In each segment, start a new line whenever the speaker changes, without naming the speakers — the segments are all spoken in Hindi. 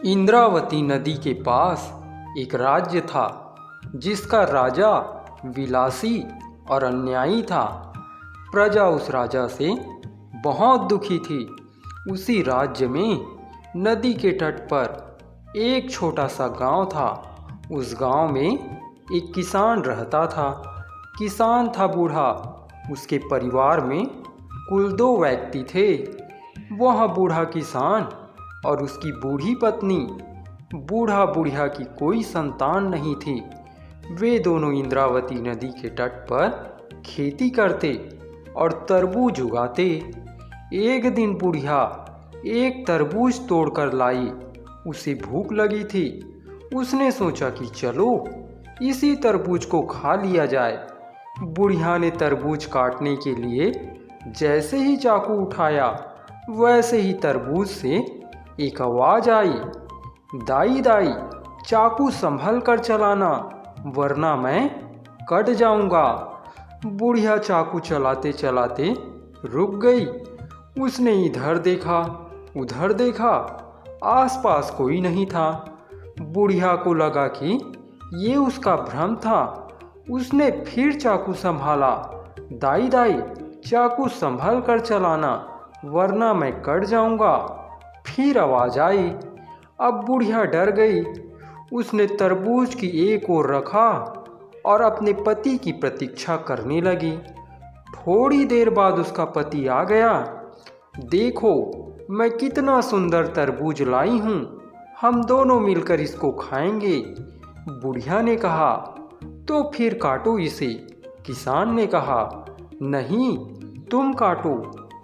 इंद्रावती नदी के पास एक राज्य था जिसका राजा विलासी और अन्यायी था। प्रजा उस राजा से बहुत दुखी थी। उसी राज्य में नदी के तट पर एक छोटा सा गांव था। उस गांव में एक किसान रहता था। किसान था बूढ़ा। उसके परिवार में कुल 2 व्यक्ति थे। वह बूढ़ा किसान और उसकी बूढ़ी पत्नी। बूढ़ा बुढ़िया की कोई संतान नहीं थी। वे दोनों इंद्रावती नदी के तट पर खेती करते और तरबूज उगाते। एक दिन बुढ़िया एक तरबूज तोड़कर लाई। उसे भूख लगी थी। उसने सोचा कि चलो इसी तरबूज को खा लिया जाए। बुढ़िया ने तरबूज काटने के लिए जैसे ही चाकू उठाया वैसे ही तरबूज से एक आवाज़ आई, दाई दाई चाकू संभल कर चलाना वरना मैं कट जाऊंगा। बुढ़िया चाकू चलाते चलाते रुक गई। उसने इधर देखा उधर देखा, आसपास कोई नहीं था। बुढ़िया को लगा कि ये उसका भ्रम था। उसने फिर चाकू संभाला, दाई दाई चाकू संभल कर चलाना वरना मैं कट जाऊंगा। फिर आवाज़ आई। अब बुढ़िया डर गई। उसने तरबूज की एक ओर रखा और अपने पति की प्रतीक्षा करने लगी। थोड़ी देर बाद उसका पति आ गया। देखो मैं कितना सुंदर तरबूज लाई हूँ, हम दोनों मिलकर इसको खाएंगे। बुढ़िया ने कहा, तो फिर काटो इसे। किसान ने कहा, नहीं तुम काटो,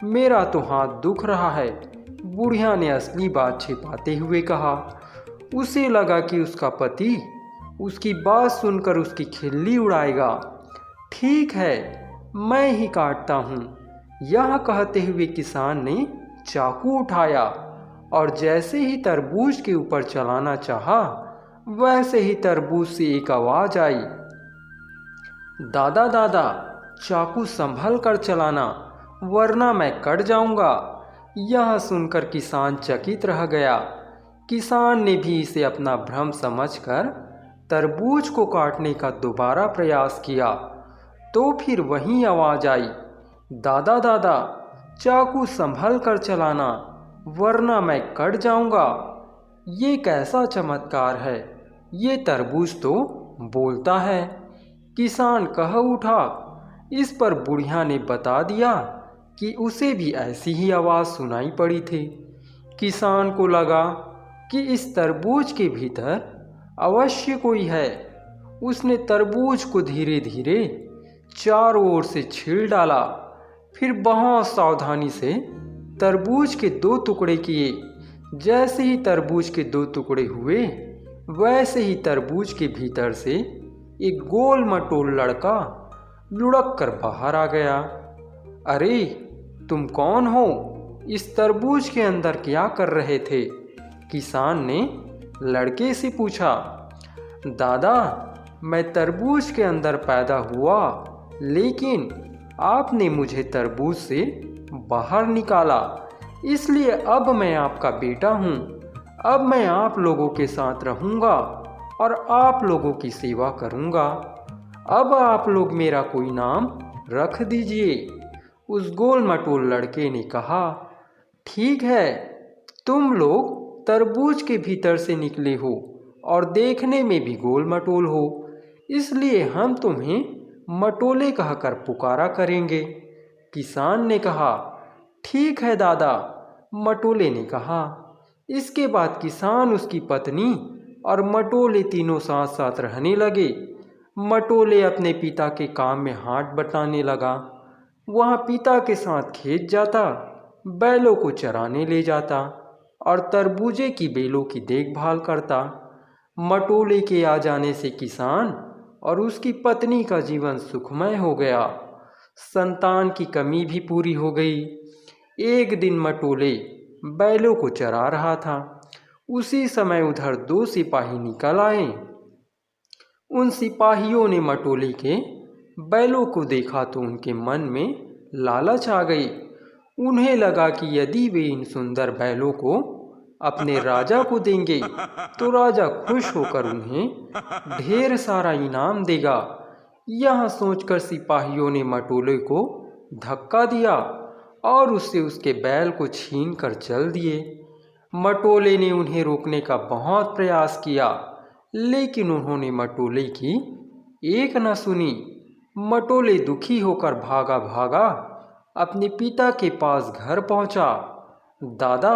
मेरा तो हाथ दुख रहा है। बुढ़िया ने असली बात छिपाते हुए कहा। उसे लगा कि उसका पति उसकी बात सुनकर उसकी खिल्ली उड़ाएगा। ठीक है मैं ही काटता हूँ। यह कहते हुए किसान ने चाकू उठाया और जैसे ही तरबूज के ऊपर चलाना चाहा वैसे ही तरबूज से एक आवाज़ आई, दादा दादा चाकू संभल कर चलाना वरना मैं कट जाऊंगा। यह सुनकर किसान चकित रह गया। किसान ने भी इसे अपना भ्रम समझकर तरबूज को काटने का दोबारा प्रयास किया। तो फिर वही आवाज़ आई, दादा दादा चाकू संभल कर चलाना वरना मैं कट जाऊंगा। ये कैसा चमत्कार है, ये तरबूज तो बोलता है। किसान कह उठा। इस पर बुढ़िया ने बता दिया कि उसे भी ऐसी ही आवाज़ सुनाई पड़ी थी। किसान को लगा कि इस तरबूज के भीतर अवश्य कोई है। उसने तरबूज को धीरे धीरे चारों ओर से छील डाला। फिर बहुत सावधानी से तरबूज के 2 टुकड़े किए। जैसे ही तरबूज के 2 टुकड़े हुए वैसे ही तरबूज के भीतर से एक गोल मटोल लड़का लुढ़क कर बाहर आ गया। अरे तुम कौन हो? इस तरबूज के अंदर क्या कर रहे थे? किसान ने लड़के से पूछा। दादा मैं तरबूज के अंदर पैदा हुआ लेकिन आपने मुझे तरबूज से बाहर निकाला, इसलिए अब मैं आपका बेटा हूँ। अब मैं आप लोगों के साथ रहूँगा और आप लोगों की सेवा करूँगा। अब आप लोग मेरा कोई नाम रख दीजिए। उस गोल मटोल लड़के ने कहा, ठीक है तुम लोग तरबूज के भीतर से निकले हो और देखने में भी गोल मटोल हो, इसलिए हम तुम्हें मटोले कहकर पुकारा करेंगे। किसान ने कहा, ठीक है दादा। मटोले ने कहा। इसके बाद किसान, उसकी पत्नी और मटोले तीनों साथ साथ रहने लगे। मटोले अपने पिता के काम में हाथ बटाने लगा। वह पिता के साथ खेत जाता, बैलों को चराने ले जाता और तरबूजे की बेलों की देखभाल करता। मटोले के आ जाने से किसान और उसकी पत्नी का जीवन सुखमय हो गया। संतान की कमी भी पूरी हो गई। एक दिन मटोले बैलों को चरा रहा था। उसी समय उधर 2 सिपाही निकल आए। उन सिपाहियों ने मटोले के बैलों को देखा तो उनके मन में लालच आ गई। उन्हें लगा कि यदि वे इन सुंदर बैलों को अपने राजा को देंगे तो राजा खुश होकर उन्हें ढेर सारा इनाम देगा। यह सोचकर सिपाहियों ने मटोले को धक्का दिया और उससे उसके बैल को छीन कर चल दिए। मटोले ने उन्हें रोकने का बहुत प्रयास किया, लेकिन उन्होंने मटोले की एक न सुनी। मटोले दुखी होकर भागा भागा अपने पिता के पास घर पहुंचा। दादा,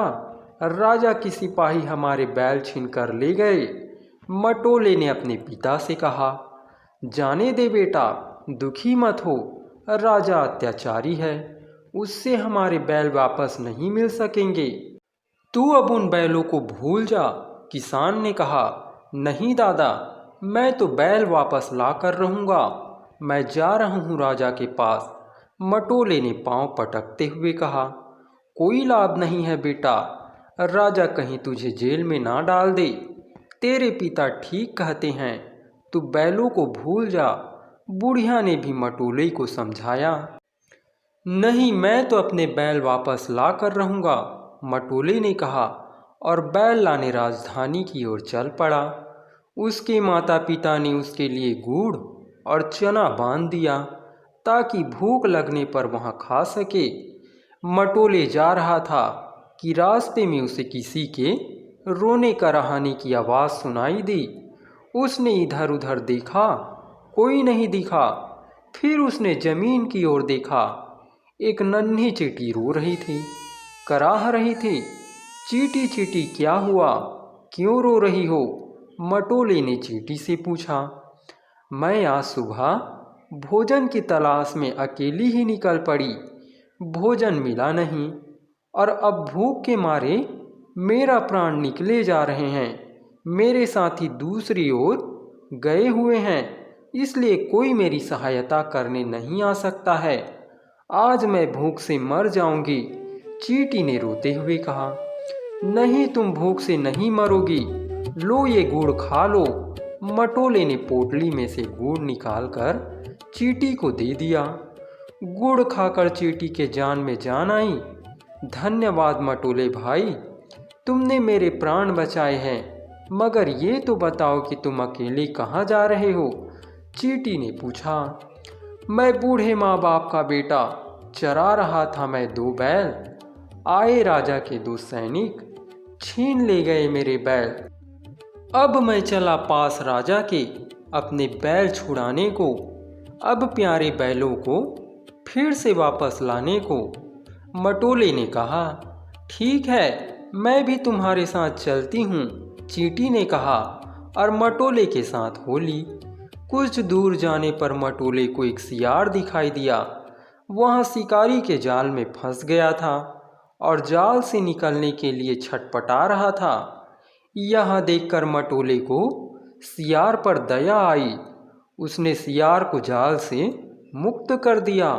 राजा की सिपाही हमारे बैल छीन कर ले गए। मटोले ने अपने पिता से कहा। जाने दे बेटा, दुखी मत हो, राजा अत्याचारी है, उससे हमारे बैल वापस नहीं मिल सकेंगे। तू अब उन बैलों को भूल जा। किसान ने कहा। नहीं दादा, मैं तो बैल वापस ला कर रहूँगा, मैं जा रहा हूँ राजा के पास। मटोले ने पांव पटकते हुए कहा। कोई लाभ नहीं है बेटा, राजा कहीं तुझे जेल में ना डाल दे। तेरे पिता ठीक कहते हैं, तू बैलों को भूल जा। बुढ़िया ने भी मटोले को समझाया। नहीं, मैं तो अपने बैल वापस ला कर रहूँगा, मटोले ने कहा और बैल लाने राजधानी की ओर चल पड़ा। उसके माता पिता ने उसके लिए गुड़ और चना बांध दिया ताकि भूख लगने पर वहाँ खा सके। मटोले जा रहा था कि रास्ते में उसे किसी के रोने कराहने की आवाज़ सुनाई दी। उसने इधर उधर देखा, कोई नहीं दिखा। फिर उसने जमीन की ओर देखा, एक नन्ही चींटी रो रही थी, कराह रही थी। चींटी चींटी, क्या हुआ, क्यों रो रही हो? मटोले ने चींटी से पूछा। मैं आज सुबह भोजन की तलाश में अकेली ही निकल पड़ी, भोजन मिला नहीं और अब भूख के मारे मेरा प्राण निकले जा रहे हैं। मेरे साथी दूसरी ओर गए हुए हैं, इसलिए कोई मेरी सहायता करने नहीं आ सकता है। आज मैं भूख से मर जाऊंगी, चींटी ने रोते हुए कहा। नहीं, तुम भूख से नहीं मरोगी, लो ये गुड़ खा लो। मटोले ने पोटली में से गुड़ निकालकर चींटी को दे दिया। गुड़ खाकर चींटी के जान में जान आई। धन्यवाद मटोले भाई, तुमने मेरे प्राण बचाए हैं। मगर ये तो बताओ कि तुम अकेले कहाँ जा रहे हो? चींटी ने पूछा। मैं बूढ़े माँ बाप का बेटा, चरा रहा था मैं 2 बैल। आए राजा के 2 सैनिक, छीन ले गए मेरे बैल। अब मैं चला पास राजा के अपने बैल छुड़ाने को, अब प्यारे बैलों को फिर से वापस लाने को। मटोले ने कहा। ठीक है, मैं भी तुम्हारे साथ चलती हूँ, चींटी ने कहा और मटोले के साथ हो ली। कुछ दूर जाने पर मटोले को एक सियार दिखाई दिया। वह शिकारी के जाल में फंस गया था और जाल से निकलने के लिए छटपटा रहा था। यह देखकर मटोले को सियार पर दया आई। उसने सियार को जाल से मुक्त कर दिया।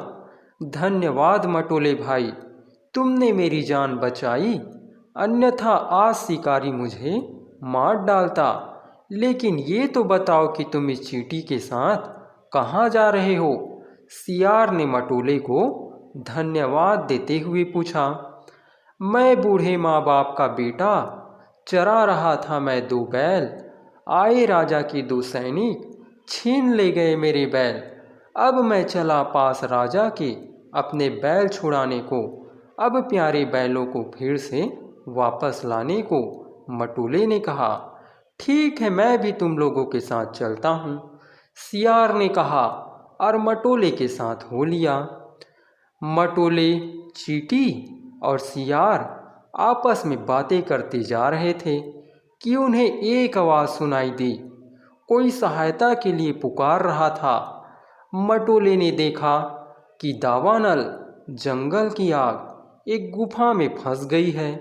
धन्यवाद मटोले भाई, तुमने मेरी जान बचाई, अन्यथा आज शिकारी मुझे मार डालता। लेकिन ये तो बताओ कि तुम इस चींटी के साथ कहाँ जा रहे हो? सियार ने मटोले को धन्यवाद देते हुए पूछा। मैं बूढ़े माँ बाप का बेटा, चरा रहा था मैं 2 बैल। आए राजा के 2 सैनिक, छीन ले गए मेरे बैल। अब मैं चला पास राजा के अपने बैल छुड़ाने को, अब प्यारे बैलों को फिर से वापस लाने को। मटोले ने कहा। ठीक है, मैं भी तुम लोगों के साथ चलता हूँ, सियार ने कहा और मटोले के साथ हो लिया। मटोले, चींटी और सियार आपस में बातें करते जा रहे थे कि उन्हें एक आवाज़ सुनाई दी। कोई सहायता के लिए पुकार रहा था। मटोले ने देखा कि दावानल, जंगल की आग, एक गुफा में फंस गई है।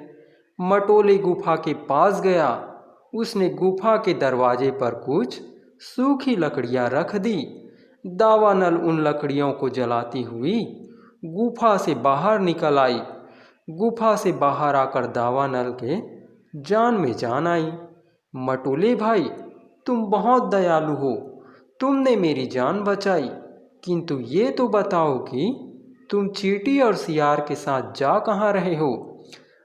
मटोले गुफा के पास गया। उसने गुफा के दरवाजे पर कुछ सूखी लकड़ियां रख दी। दावानल उन लकड़ियों को जलाती हुई गुफा से बाहर निकल आई। गुफा से बाहर आकर दावानल के जान में जान आई। मटोले भाई, तुम बहुत दयालु हो, तुमने मेरी जान बचाई, किंतु ये तो बताओ कि तुम चींटी और सियार के साथ जा कहाँ रहे हो?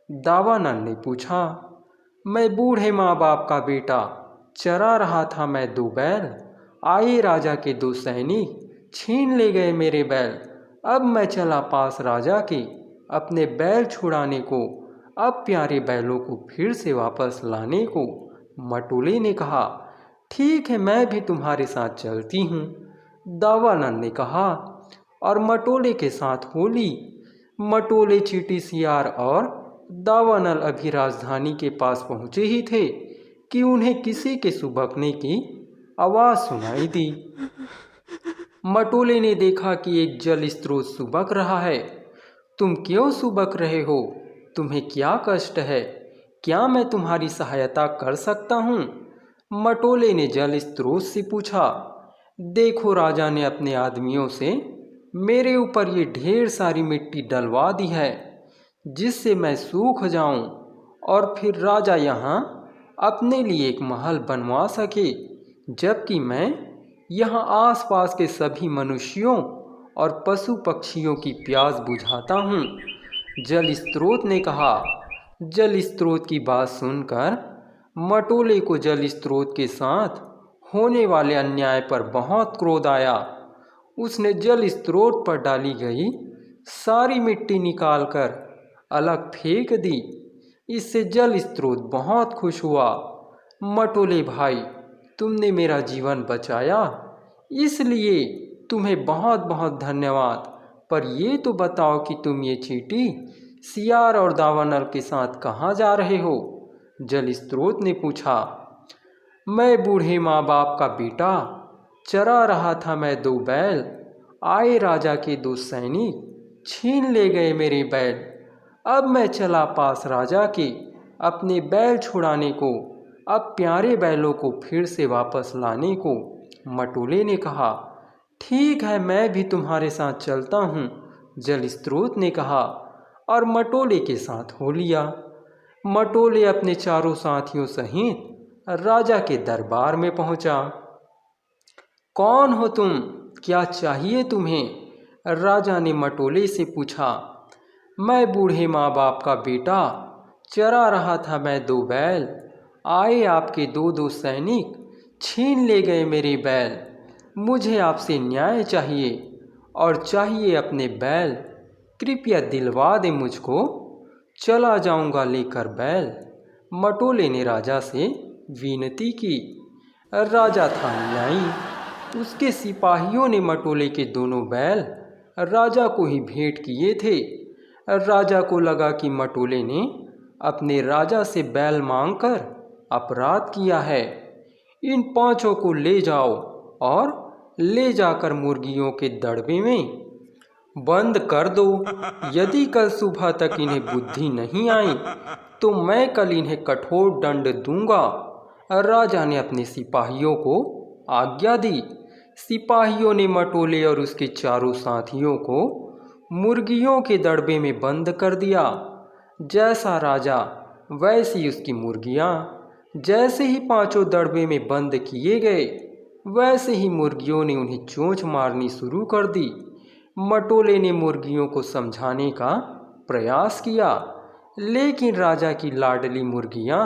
दावानल ने पूछा। मैं बूढ़े माँ बाप का बेटा, चरा रहा था मैं 2 बैल। आए राजा के 2 सैनिक, छीन ले गए मेरे बैल। अब मैं चला पास राजा के, अपने बैल छुड़ाने को, अब प्यारे बैलों को फिर से वापस लाने को। मटोले ने कहा, ठीक है, मैं भी तुम्हारे साथ चलती हूँ। दावानल ने कहा, और मटोले के साथ हो ली। मटोले, चींटी, सियार और दावानल अभी राजधानी के पास पहुँचे ही थे कि उन्हें किसी के सुबकने की आवाज़ सुनाई दी। मटोले ने देखा कि एक जल स्रोत सुबक रहा है। तुम क्यों सुबक रहे हो? तुम्हें क्या कष्ट है? क्या मैं तुम्हारी सहायता कर सकता हूँ? मटोले ने जल स्रोत से पूछा। देखो, राजा ने अपने आदमियों से मेरे ऊपर ये ढेर सारी मिट्टी डलवा दी है, जिससे मैं सूख जाऊं और फिर राजा यहाँ अपने लिए एक महल बनवा सके, जबकि मैं यहाँ आसपास के सभी मनुष्यों और पशु पक्षियों की प्यास बुझाता हूँ। जल स्रोत ने कहा। जल स्रोत की बात सुनकर मटोले को जल स्रोत के साथ होने वाले अन्याय पर बहुत क्रोध आया। उसने जल स्रोत पर डाली गई सारी मिट्टी निकालकर अलग फेंक दी। इससे जल स्रोत बहुत खुश हुआ। मटोले भाई, तुमने मेरा जीवन बचाया, इसलिए तुम्हें बहुत बहुत धन्यवाद। पर ये तो बताओ कि तुम ये चींटी, सियार और दावानल के साथ कहाँ जा रहे हो? जल स्रोत ने पूछा। मैं बूढ़े माँ बाप का बेटा, चरा रहा था मैं 2 बैल। आए राजा के 2 सैनिक, छीन ले गए मेरे बैल। अब मैं चला पास राजा के, अपने बैल छुड़ाने को, अब प्यारे बैलों को फिर से वापस लाने को। मटोले ने कहा, ठीक है, मैं भी तुम्हारे साथ चलता हूँ। जल स्रोत ने कहा, और मटोले के साथ हो लिया। मटोले अपने चारों साथियों सहित राजा के दरबार में पहुंचा। कौन हो तुम? क्या चाहिए तुम्हें? राजा ने मटोले से पूछा। मैं बूढ़े माँ बाप का बेटा, चरा रहा था मैं 2 बैल। आए आपके 2 सैनिक, छीन ले गए मेरे बैल। मुझे आपसे न्याय चाहिए, और चाहिए अपने बैल। कृपया दिलवा दे मुझको, चला जाऊंगा लेकर बैल। मटोले ने राजा से विनती की। राजा था न्यायी। उसके सिपाहियों ने मटोले के 2 बैल राजा को ही भेंट किए थे। राजा को लगा कि मटोले ने अपने राजा से बैल मांगकर अपराध किया है। इन 5 को ले जाओ और ले जाकर मुर्गियों के दड़बे में बंद कर दो। यदि कल सुबह तक इन्हें बुद्धि नहीं आई तो मैं कल इन्हें कठोर दंड दूंगा। राजा ने अपने सिपाहियों को आज्ञा दी। सिपाहियों ने मटोले और उसके चारों साथियों को मुर्गियों के दड़बे में बंद कर दिया। जैसा राजा वैसी उसकी मुर्गियाँ। जैसे ही 5 दड़बे में बंद किए गए, वैसे ही मुर्गियों ने उन्हें चोंच मारनी शुरू कर दी। मटोले ने मुर्गियों को समझाने का प्रयास किया, लेकिन राजा की लाडली मुर्गियाँ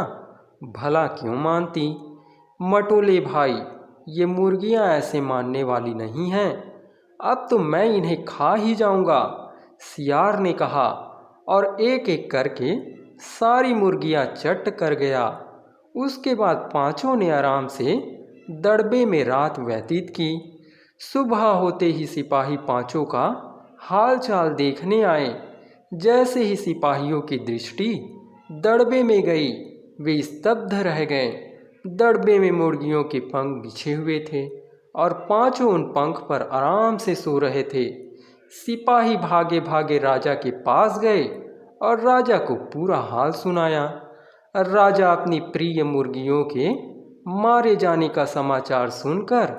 भला क्यों मानती। मटोले भाई, ये मुर्गियाँ ऐसे मानने वाली नहीं हैं। अब तो मैं इन्हें खा ही जाऊंगा। सियार ने कहा, और एक एक करके सारी मुर्गियाँ चट कर गया। उसके बाद 5 ने आराम से दड़बे में रात व्यतीत की। सुबह होते ही सिपाही 5 का हाल चाल देखने आए। जैसे ही सिपाहियों की दृष्टि दड़बे में गई, वे स्तब्ध रह गए। दड़बे में मुर्गियों के पंख बिछे हुए थे और 5 उन पंख पर आराम से सो रहे थे। सिपाही भागे भागे राजा के पास गए और राजा को पूरा हाल सुनाया। राजा अपनी प्रिय मुर्गियों के मारे जाने का समाचार सुनकर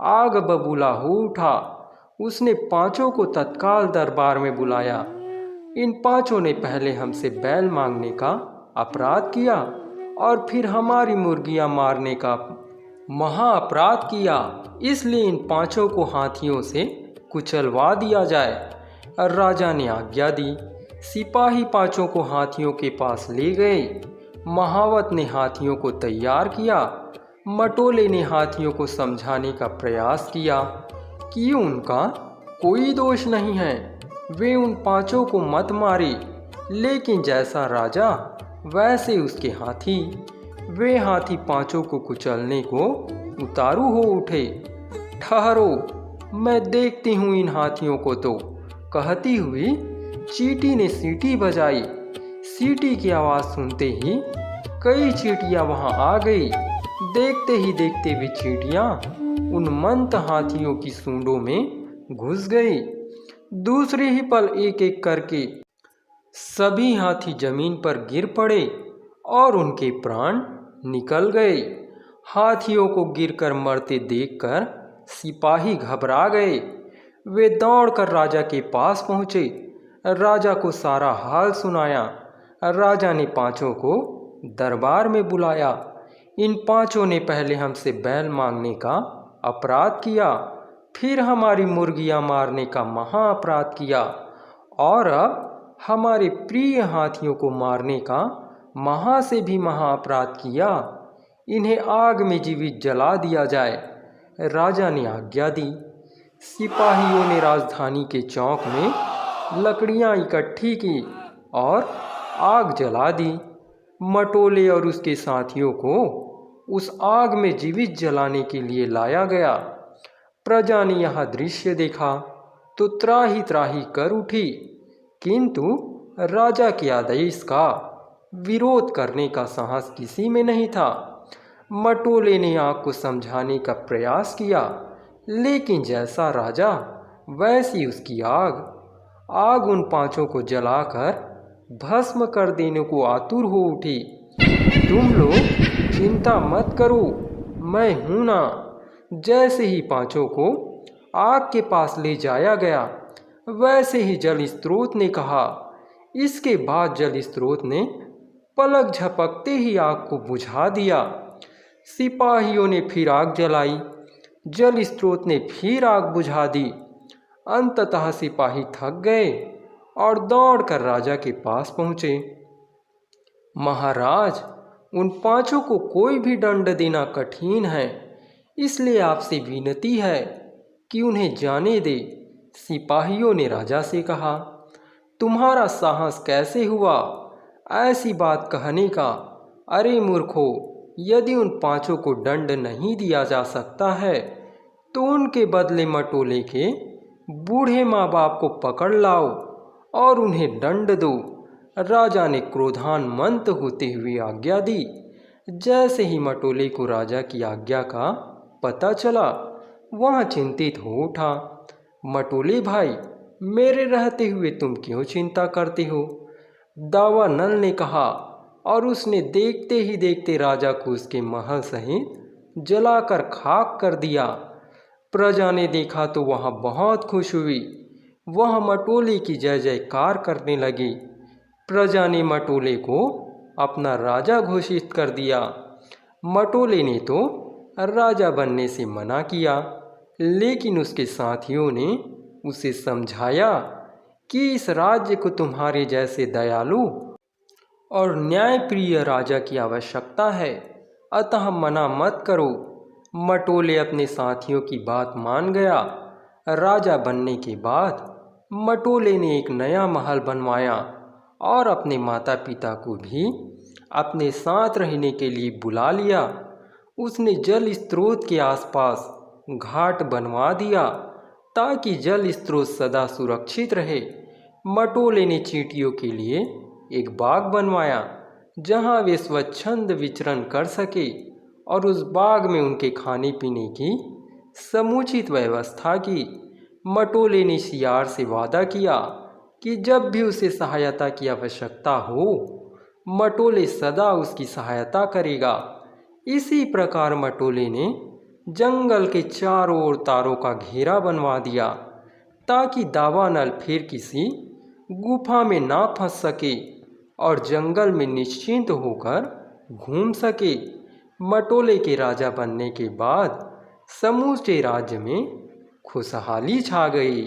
आग बबूला हो उठा। उसने 5 को तत्काल दरबार में बुलाया। इन 5 ने पहले हमसे बैल मांगने का अपराध किया और फिर हमारी मुर्गियां मारने का महा अपराध किया। इसलिए इन 5 को हाथियों से कुचलवा दिया जाए। राजा ने आज्ञा दी। सिपाही 5 को हाथियों के पास ले गए। महावत ने हाथियों को तैयार किया। मटोले ने हाथियों को समझाने का प्रयास किया कि उनका कोई दोष नहीं है, वे उन पांचों को मत मारे। लेकिन जैसा राजा वैसे उसके हाथी, वे हाथी पांचों को कुचलने को उतारू हो उठे। ठहरो, मैं देखती हूँ इन हाथियों को तो, कहती हुई चींटी ने सीटी बजाई। सीटी की आवाज़ सुनते ही कई चींटियाँ वहाँ आ गई। देखते ही देखते वे चींटियाँ उन्मत्त हाथियों की सूंडों में घुस गई। दूसरे ही पल एक एक करके सभी हाथी जमीन पर गिर पड़े और उनके प्राण निकल गए। हाथियों को गिरकर मरते देखकर सिपाही घबरा गए। वे दौड़कर राजा के पास पहुँचे, राजा को सारा हाल सुनाया। राजा ने पांचों को दरबार में बुलाया। इन पांचों ने पहले हमसे बैल मांगने का अपराध किया, फिर हमारी मुर्गियां मारने का महा अपराध किया और अब हमारे प्रिय हाथियों को मारने का महा से भी महा अपराध किया। इन्हें आग में जीवित जला दिया जाए। राजा ने आज्ञा दी। सिपाहियों ने राजधानी के चौक में लकड़ियां इकट्ठी की और आग जला दी। मटोले और उसके साथियों को उस आग में जीवित जलाने के लिए लाया गया। प्रजा ने यह दृश्य देखा तो त्राही त्राही कर उठी, किंतु राजा के आदेश का विरोध करने का साहस किसी में नहीं था। मटोले ने आग को समझाने का प्रयास किया, लेकिन जैसा राजा वैसी उसकी आग उन पांचों को जलाकर भस्म कर देने को आतुर हो उठी। तुम लोग चिंता मत करो, मैं हूं ना। जैसे ही पांचों को आग के पास ले जाया गया, वैसे ही जल स्रोत ने कहा। इसके बाद जल स्रोत ने पलक झपकते ही आग को बुझा दिया। सिपाहियों ने फिर आग जलाई, जल स्रोत ने फिर आग बुझा दी। अंततः सिपाही थक गए और दौड़कर राजा के पास पहुँचे। महाराज, उन पांचों को कोई भी दंड देना कठिन है, इसलिए आपसे विनती है कि उन्हें जाने दे। सिपाहियों ने राजा से कहा, तुम्हारा साहस कैसे हुआ ऐसी बात कहने का? अरे मूर्खो, यदि उन पांचों को दंड नहीं दिया जा सकता है तो उनके बदले मटोले के बूढ़े माँ बाप को पकड़ लाओ और उन्हें दंड दो। राजा ने क्रोधान्मत्त होते हुए आज्ञा दी। जैसे ही मटोले को राजा की आज्ञा का पता चला, वह चिंतित हो उठा। मटोले भाई, मेरे रहते हुए तुम क्यों चिंता करते हो? दावानल ने कहा और उसने देखते ही देखते राजा को उसके महल सहित जलाकर खाक कर दिया। प्रजा ने देखा तो वह बहुत खुश हुई। वह मटोले की जय जयकार करने लगी। प्रजा ने मटोले को अपना राजा घोषित कर दिया। मटोले ने तो राजा बनने से मना किया, लेकिन उसके साथियों ने उसे समझाया कि इस राज्य को तुम्हारे जैसे दयालु और न्यायप्रिय राजा की आवश्यकता है, अतः मना मत करो। मटोले अपने साथियों की बात मान गया। राजा बनने के बाद मटोले ने एक नया महल बनवाया और अपने माता पिता को भी अपने साथ रहने के लिए बुला लिया। उसने जल स्रोत के आसपास घाट बनवा दिया ताकि जल स्रोत सदा सुरक्षित रहे। मटोले ने चींटियों के लिए एक बाग बनवाया जहां वे स्वच्छंद विचरण कर सके और उस बाग में उनके खाने पीने की समुचित व्यवस्था की। मटोले ने सियार से वादा किया कि जब भी उसे सहायता की आवश्यकता हो, मटोले सदा उसकी सहायता करेगा। इसी प्रकार मटोले ने जंगल के चारों ओर तारों का घेरा बनवा दिया ताकि दावानल फिर किसी गुफा में ना फंस सके और जंगल में निश्चिंत होकर घूम सके। मटोले के राजा बनने के बाद समूचे राज्य में खुशहाली छा गई।